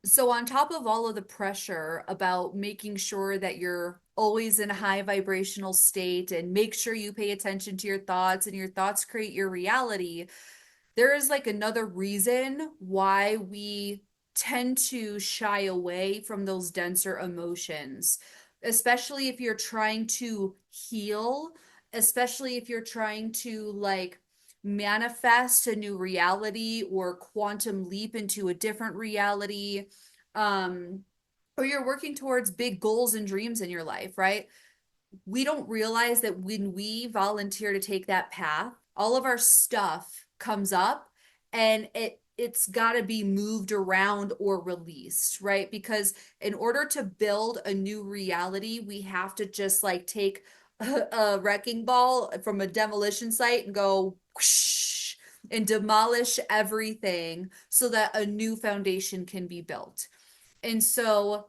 So, on top of all of the pressure about making sure that you're always in a high vibrational state and make sure you pay attention to your thoughts and your thoughts create your reality, there is like another reason why we tend to shy away from those denser emotions, especially if you're trying to heal, especially if you're trying to like manifest a new reality or quantum leap into a different reality, um, or you're working towards big goals and dreams in your life, right? We don't realize that when we volunteer to take that path, all of our stuff comes up and it's got to be moved around or released, right? Because in order to build a new reality, we have to just like take a wrecking ball from a demolition site and go whoosh, and demolish everything so that a new foundation can be built. And so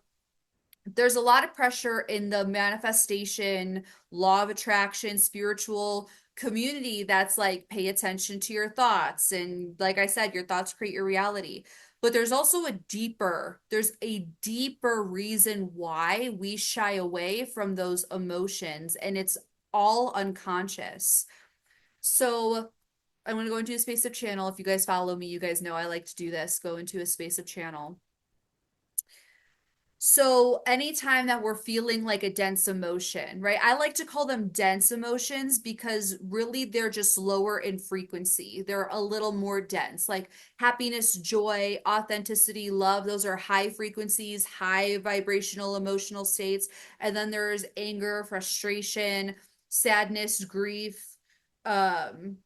there's a lot of pressure in the manifestation, law of attraction, spiritual community that's like pay attention to your thoughts. And like I said, your thoughts create your reality. But there's a deeper reason why we shy away from those emotions, and it's all unconscious. So I'm going to go into a space of channel. If you guys follow me, you guys know I like to do this, go into a space of channel. So anytime that we're feeling like a dense emotion, right? I like to call them dense emotions because really they're just lower in frequency. They're a little more dense, like happiness, joy, authenticity, love. Those are high frequencies, high vibrational emotional states. And then there's anger, frustration, sadness, grief, um,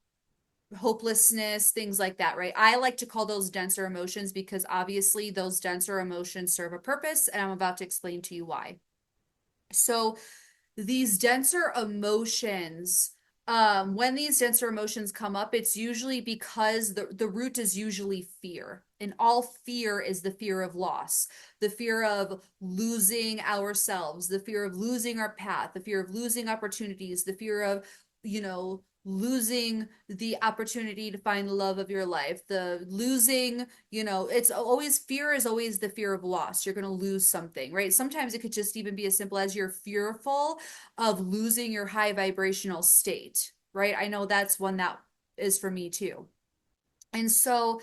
hopelessness, things like that, right? I like to call those denser emotions because obviously those denser emotions serve a purpose, and I'm about to explain to you why. So, these denser emotions, when these denser emotions come up, it's usually because the root is usually fear. And all fear is the fear of loss, the fear of losing ourselves, the fear of losing our path, the fear of losing opportunities, the fear of, losing the opportunity to find the love of your life, the losing, it's always fear is always the fear of loss. You're going to lose something, right? Sometimes it could just even be as simple as you're fearful of losing your high vibrational state, right? I know that's one that is for me too. And so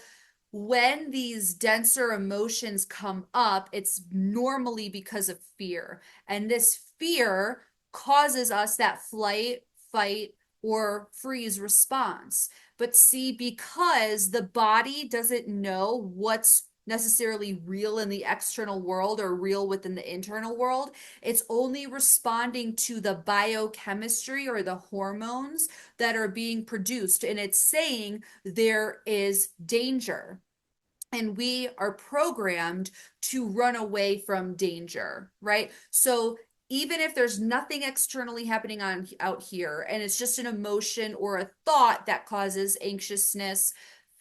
when these denser emotions come up, it's normally because of fear. And this fear causes us that flight, fight, or freeze response. But see, because the body doesn't know what's necessarily real in the external world or real within the internal world, it's only responding to the biochemistry or the hormones that are being produced. And it's saying there is danger. And we are programmed to run away from danger, right? So even if there's nothing externally happening on out here and it's just an emotion or a thought that causes anxiousness,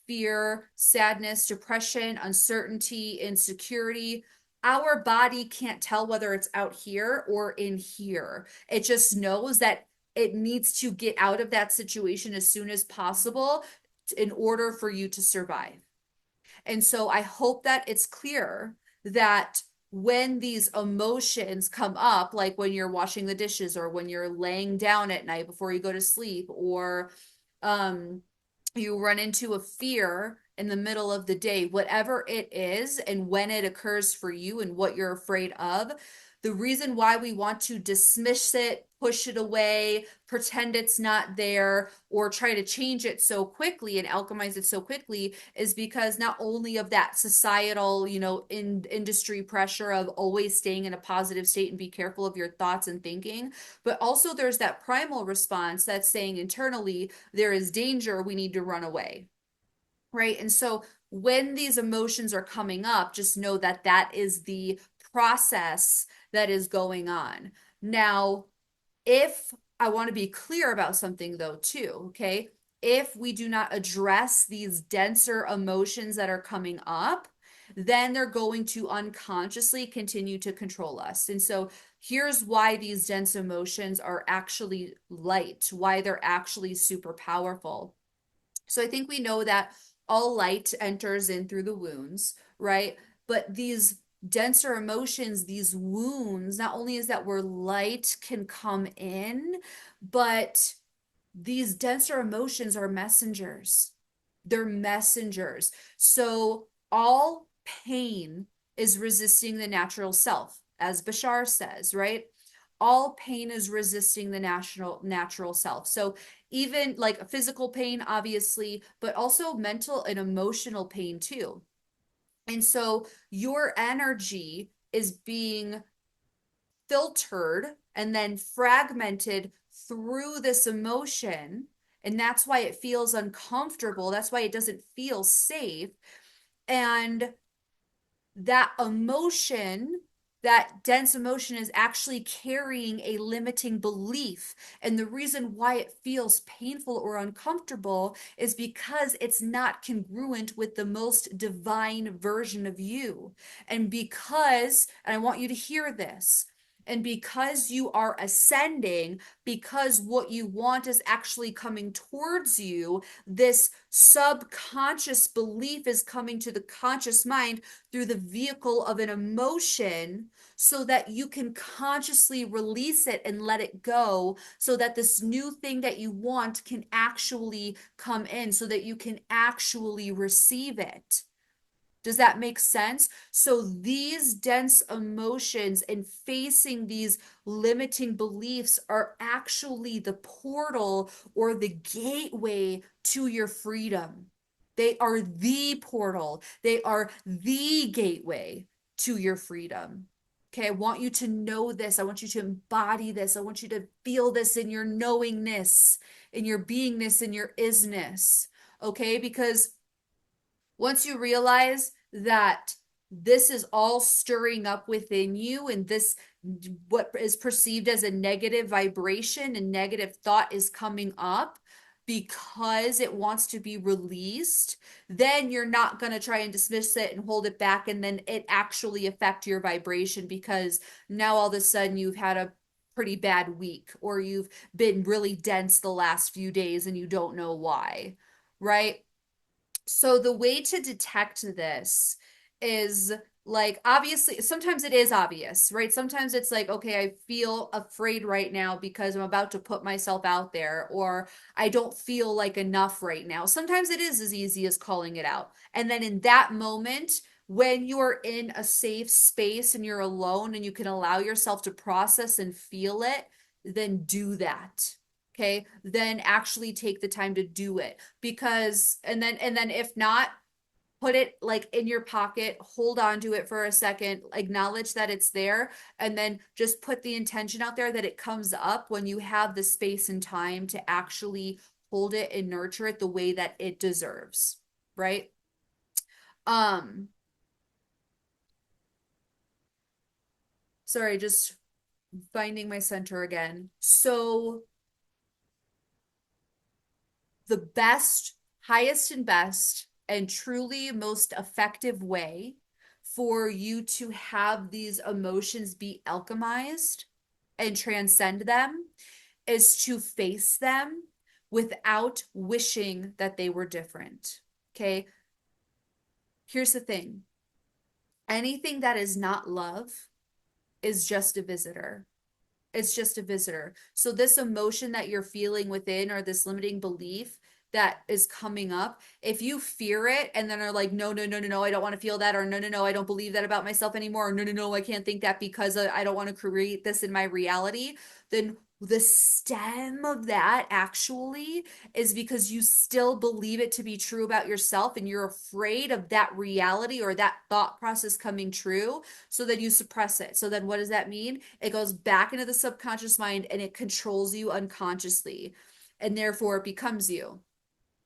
fear, sadness, depression, uncertainty, insecurity, our body can't tell whether it's out here or in here. It just knows that it needs to get out of that situation as soon as possible in order for you to survive. And so I hope that it's clear that when these emotions come up, like when you're washing the dishes or when you're laying down at night before you go to sleep, or um, you run into a fear in the middle of the day, whatever it is, and when it occurs for you and what you're afraid of, the reason why we want to dismiss it, push it away, pretend it's not there, or try to change it so quickly and alchemize it so quickly is because not only of that societal, industry pressure of always staying in a positive state and be careful of your thoughts and thinking, but also there's that primal response that's saying internally, there is danger, we need to run away, right? And so when these emotions are coming up, just know that that is the process that is going on. Now, if I want to be clear about something though, too, okay? If we do not address these denser emotions that are coming up, then they're going to unconsciously continue to control us. And so here's why these dense emotions are actually light, why they're actually super powerful. So I think we know that all light enters in through the wounds, right? But these denser emotions, these wounds, not only is that where light can come in, but these denser emotions are messengers. They're messengers. So all pain is resisting the natural self, as Bashar says, right? All pain is resisting the natural self. So even like physical pain, obviously, but also mental and emotional pain too. And so your energy is being filtered and then fragmented through this emotion. And that's why it feels uncomfortable. That's why it doesn't feel safe. And that emotion, that dense emotion is actually carrying a limiting belief. And the reason why it feels painful or uncomfortable is because it's not congruent with the most divine version of you. And I want you to hear this, and because you are ascending, because what you want is actually coming towards you, this subconscious belief is coming to the conscious mind through the vehicle of an emotion so that you can consciously release it and let it go so that this new thing that you want can actually come in, so that you can actually receive it. Does that make sense? So these dense emotions and facing these limiting beliefs are actually the portal or the gateway to your freedom. They are the portal. They are the gateway to your freedom. Okay, I want you to know this. I want you to embody this. I want you to feel this in your knowingness, in your beingness, in your isness. Okay, because once you realize that this is all stirring up within you, and this, what is perceived as a negative vibration and negative thought, is coming up because it wants to be released, then you're not going to try and dismiss it and hold it back and then it actually affect your vibration, because now all of a sudden you've had a pretty bad week, or you've been really dense the last few days and you don't know why, right? So the way to detect this is, like, obviously sometimes it is obvious, right? Sometimes it's like, okay, I feel afraid right now because I'm about to put myself out there, or I don't feel like enough right now. Sometimes it is as easy as calling it out. And then in that moment, when you're in a safe space and you're alone and you can allow yourself to process and feel it, then do that. Okay, then actually take the time to do it, because and then if not, put it like in your pocket, hold on to it for a second, acknowledge that it's there, and then just put the intention out there that it comes up when you have the space and time to actually hold it and nurture it the way that it deserves, right? um Sorry, just finding my center again. So the best, highest and best, and truly most effective way for you to have these emotions be alchemized and transcend them is to face them without wishing that they were different. Okay. Here's the thing: anything that is not love is just a visitor. It's just a visitor. So this emotion that you're feeling within, or this limiting belief that is coming up, if you fear it and then are like, no, no, no, no, no, I don't want to feel that, or no, no, no, I don't believe that about myself anymore, or no, no, no, I can't think that because I don't want to create this in my reality, then the stem of that actually is because you still believe it to be true about yourself, and you're afraid of that reality or that thought process coming true. So then you suppress it. So then what does that mean? It goes back into the subconscious mind and it controls you unconsciously, and therefore it becomes you.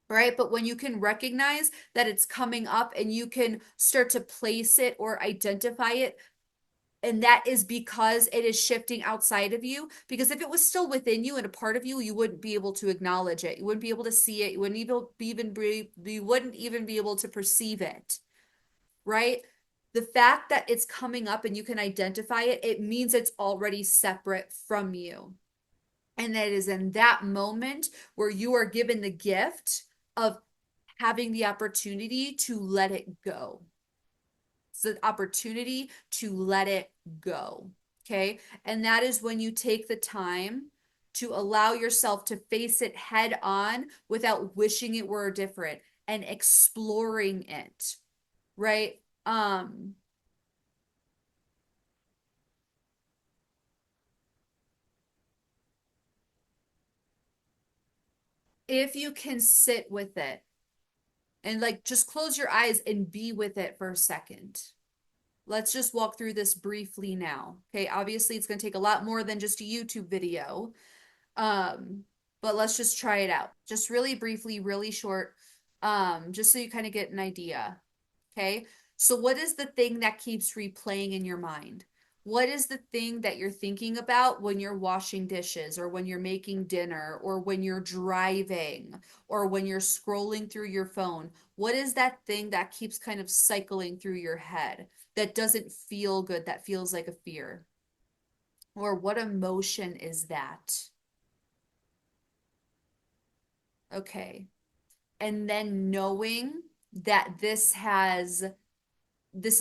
Right. But when you can recognize that it's coming up and you can start to place it or identify it, and that is because it is shifting outside of you. Because if it was still within you and a part of you, you wouldn't be able to acknowledge it. You wouldn't be able to see it. You wouldn't even be able to perceive it. Right? The fact that it's coming up and you can identify it, it means it's already separate from you. And that is in that moment where you are given the gift of having the opportunity to let it go. It's an opportunity to let it go. Okay. And that is when you take the time to allow yourself to face it head on without wishing it were different and exploring it. Right. If you can sit with it and like just close your eyes and be with it for a second. Let's just walk through this briefly now. Okay, obviously it's going to take a lot more than just a YouTube video. Um, but let's just try it out. Just really briefly, really short, just so you kind of get an idea. Okay. So what is the thing that keeps replaying in your mind? What is the thing that you're thinking about when you're washing dishes or when you're making dinner or when you're driving or when you're scrolling through your phone? What is that thing that keeps kind of cycling through your head that doesn't feel good, that feels like a fear? Or what emotion is that? Okay. And then knowing that this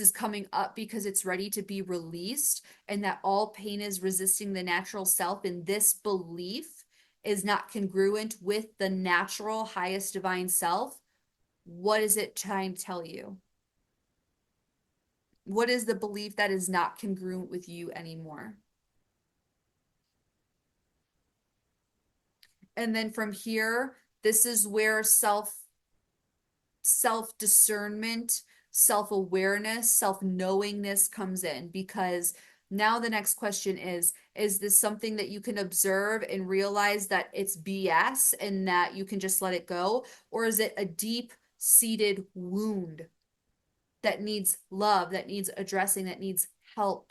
is coming up because it's ready to be released, and that all pain is resisting the natural self, and this belief is not congruent with the natural highest divine self. What is it trying to tell you? What is the belief that is not congruent with you anymore? And then from here, this is where self discernment, self awareness, self knowingness comes in, because now the next question is this something that you can observe and realize that it's BS and that you can just let it go? Or is it a deep seated wound that needs love, that needs addressing, that needs help?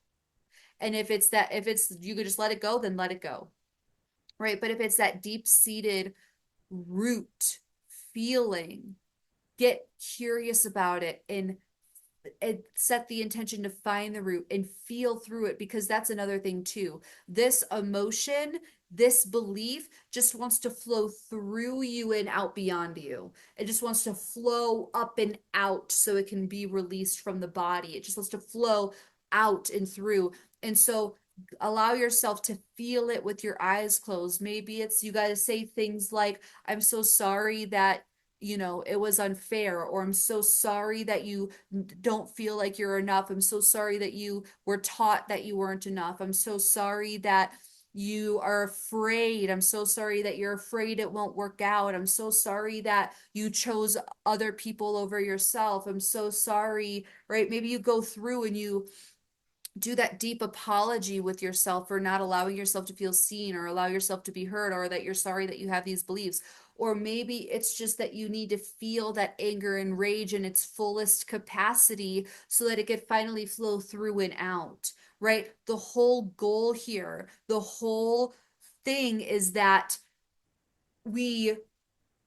And if it's that, if it's you could just let it go, then let it go. Right. But if it's that deep seated root feeling, get curious about it and set the intention to find the root and feel through it, because that's another thing too. This emotion, this belief just wants to flow through you and out beyond you. It just wants to flow up and out so it can be released from the body. It just wants to flow out and through. And so allow yourself to feel it with your eyes closed. Maybe it's you got to say things like, I'm so sorry that it was unfair, or I'm so sorry that you don't feel like you're enough. I'm so sorry that you were taught that you weren't enough. I'm so sorry that you are afraid. I'm so sorry that you're afraid it won't work out. I'm so sorry that you chose other people over yourself. I'm so sorry, right? Maybe you go through and you do that deep apology with yourself for not allowing yourself to feel seen or allow yourself to be heard, or that you're sorry that you have these beliefs. Or maybe it's just that you need to feel that anger and rage in its fullest capacity so that it could finally flow through and out, right? The whole goal here, the whole thing is that we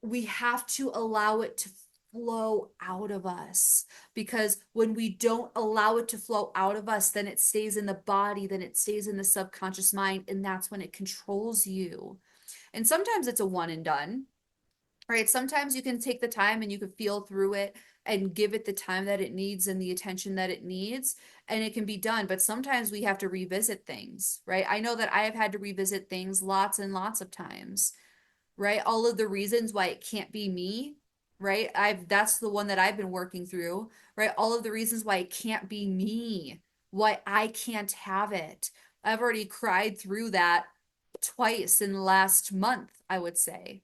we have to allow it to flow out of us, because when we don't allow it to flow out of us, then it stays in the body, then it stays in the subconscious mind, and that's when it controls you. And sometimes it's a one and done, right? Sometimes you can take the time and you can feel through it and give it the time that it needs and the attention that it needs, and it can be done. But sometimes we have to revisit things, right? I know that I have had to revisit things lots and lots of times, right? All of the reasons why it can't be me, right? That's the one that I've been working through, right? All of the reasons why it can't be me, why I can't have it. I've already cried through that twice in the last month, I would say.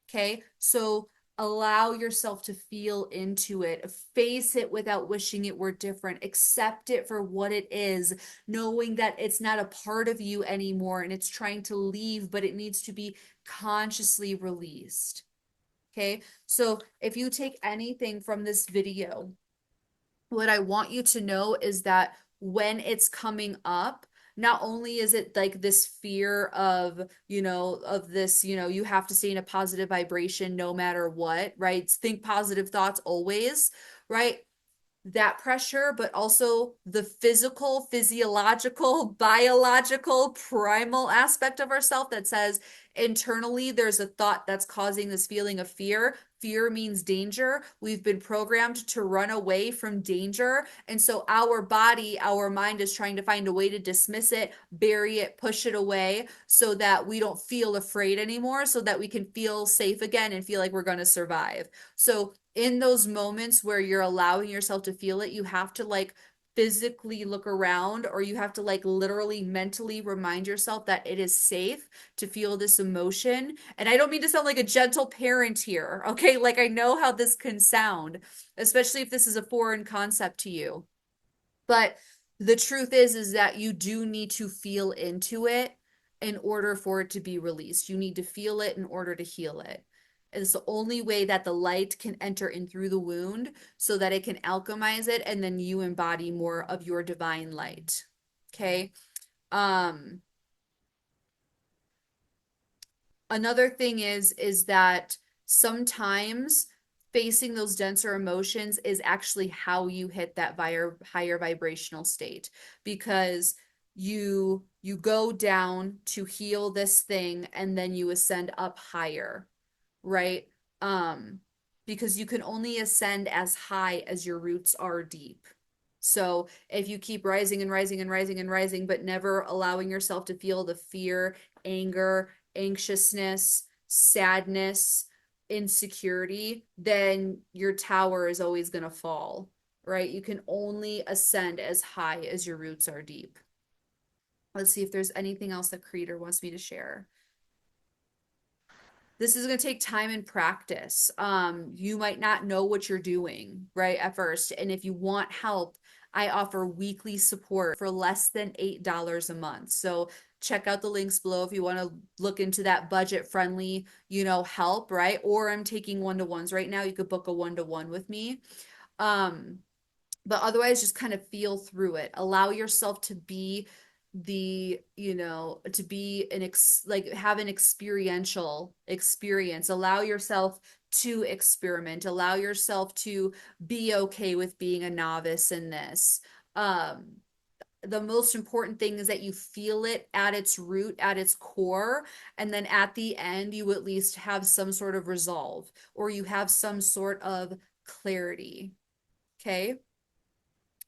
Okay. So allow yourself to feel into it, face it without wishing it were different, accept it for what it is, knowing that it's not a part of you anymore and it's trying to leave, but it needs to be consciously released. Okay. So if you take anything from this video, what I want you to know is that when it's coming up, not only is it like this fear of, of this, you have to stay in a positive vibration no matter what, right? Think positive thoughts always, right? that pressure, but also the physical, physiological, biological, primal aspect of ourself that says internally there's a thought that's causing this feeling of fear. Fear means danger. We've been programmed to run away from danger. And so our body, our mind is trying to find a way to dismiss it, bury it, push it away so that we don't feel afraid anymore, so that we can feel safe again and feel like we're going to survive. So in those moments where you're allowing yourself to feel it, you have to like physically look around, or you have to like literally mentally remind yourself that it is safe to feel this emotion. And I don't mean to sound like a gentle parent here, okay? Like I know how this can sound, especially if this is a foreign concept to you. But the truth is that you do need to feel into it in order for it to be released. You need to feel it in order to heal it. It's the only way that the light can enter in through the wound so that it can alchemize it, and then you embody more of your divine light. Okay. Um, Another thing is that sometimes facing those denser emotions is actually how you hit that higher vibrational state, because you go down to heal this thing and then you ascend up higher, right? um because you can only ascend as high as your roots are deep. So if you keep rising and rising and rising and rising, but never allowing yourself to feel the fear, anger, anxiousness, sadness, insecurity, then your tower is always going to fall, right? You can only ascend as high as your roots are deep. Let's see if there's anything else that Creator wants me to share. This is going to take time and practice. You might not know what you're doing right at first. And if you want help, I offer weekly support for less than $8 a month. So check out the links below if you want to look into that budget friendly, help, right? Or I'm taking one-to-ones right now. You could book a one-to-one with me. Um, but otherwise just kind of feel through it. Allow yourself to be to be like have an experiential experience. Allow yourself to experiment. Allow yourself to be okay with being a novice in this. um the most important thing is that you feel it at its root, at its core, and then at the end you at least have some sort of resolve, or you have some sort of clarity. Okay.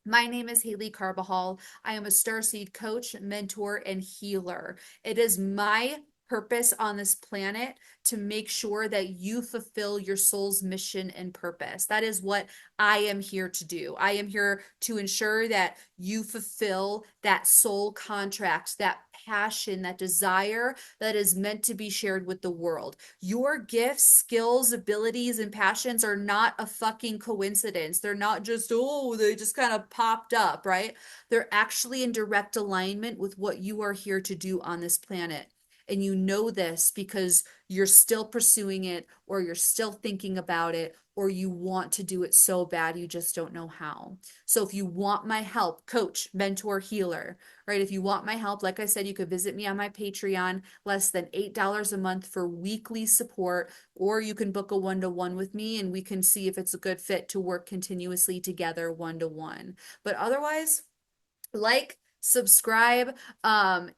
My name is Haley Carbajal. I am a starseed coach, mentor, and healer. It is my purpose on this planet to make sure that you fulfill your soul's mission and purpose. That is what I am here to do. I am here to ensure that you fulfill that soul contract, that passion, that desire that is meant to be shared with the world. Your gifts, skills, abilities, and passions are not a fucking coincidence. They're not just, oh, they just kind of popped up, right? They're actually in direct alignment with what you are here to do on this planet. And you know this because you're still pursuing it, or you're still thinking about it, or you want to do it so bad, you just don't know how. So if you want my help, coach, mentor, healer, right? If you want my help, like I said, you could visit me on my Patreon, less than $8 a month for weekly support, or you can book a one-to-one with me and we can see if it's a good fit to work continuously together one-to-one. But otherwise, like, subscribe.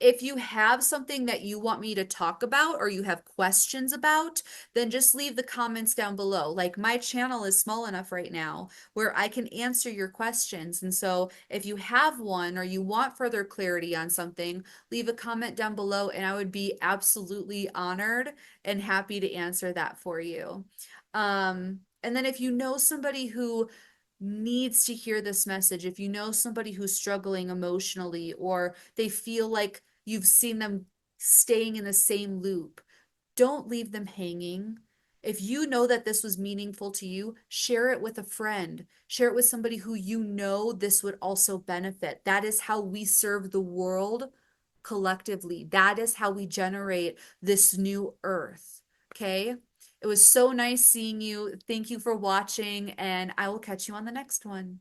If you have something that you want me to talk about or you have questions about, then just leave the comments down below. Like, my channel is small enough right now where I can answer your questions. And so if you have one or you want further clarity on something, leave a comment down below and I would be absolutely honored and happy to answer that for you. And then if you know somebody who needs to hear this message, if you know somebody who's struggling emotionally, or they feel like you've seen them staying in the same loop, don't leave them hanging. If you know that this was meaningful to you, share it with a friend. Share it with somebody who you know this would also benefit. That is how we serve the world collectively. That is how we generate this new earth. Okay? It was so nice seeing you. Thank you for watching, and I will catch you on the next one.